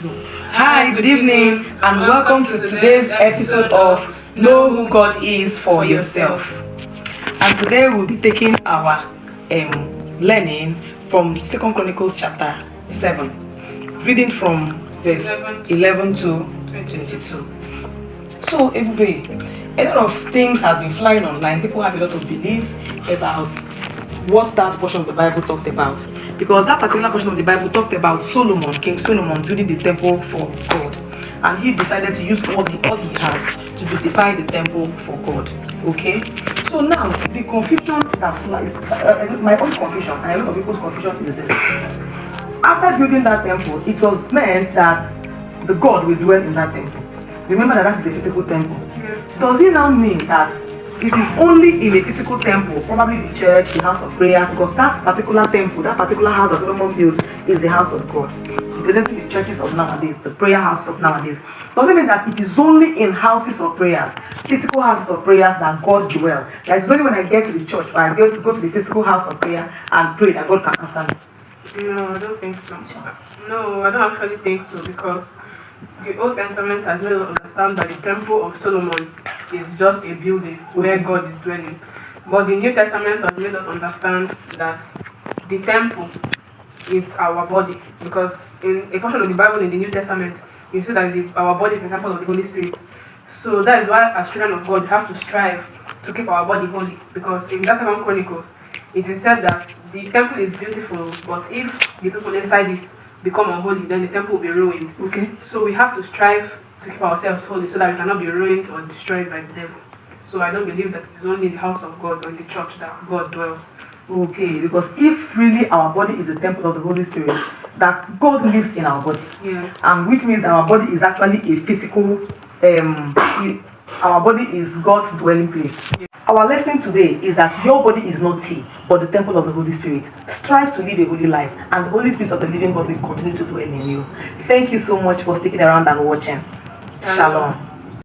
Hi, good evening, and welcome to today's episode of Know Who God Is for Yourself. And today we'll be taking our learning from 2 Chronicles chapter 7, reading from verse 11 to 22. So, everybody, a lot of things has been flying online. People have a lot of beliefs about what that portion of the Bible talked about. Because that particular portion of the Bible talked about Solomon, King Solomon, building the temple for God. And he decided to use all he has to beautify the temple for God. Okay? So now, the confusion that flies, my own confusion, and a lot of people's confusion is this. After building that temple, it was meant that the God will dwell in that temple. Remember that that's the physical temple. Does it now mean that it is only in a physical temple, probably the church, the house of prayers, because that particular temple, that particular house that Solomon built is the house of God. Representing the churches of nowadays, the prayer house of nowadays. Doesn't mean that it is only in houses of prayers, physical houses of prayers that God dwells. That it's only when I get to the church or I go to the physical house of prayer and pray that God can answer me. No, I don't think so. No, I don't actually think so, because the Old Testament has made us understand that the Temple of Solomon is just a building where God is dwelling. But the New Testament has made us understand that the temple is our body, because in a portion of the Bible in the New Testament, you see that our body is a temple of the Holy Spirit. So that is why as children of God, we have to strive to keep our body holy, because in that 2 Chronicles, it is said that the temple is beautiful, but if the people inside it become unholy, then the temple will be ruined. Okay. So we have to strive to keep ourselves holy so that we cannot be ruined or destroyed by the devil. So I don't believe that it is only in the house of God or in the church that God dwells. Okay, because if really our body is the temple of the Holy Spirit, that God lives in our body. Yes. And which means that our body is actually a physical, our body is God's dwelling place. Yes. Our lesson today is that your body is not tea, but the temple of the Holy Spirit. Strive to live a holy life, and the Holy Spirit of the living God will continue to dwell in you. Thank you so much for sticking around and watching. Shalom.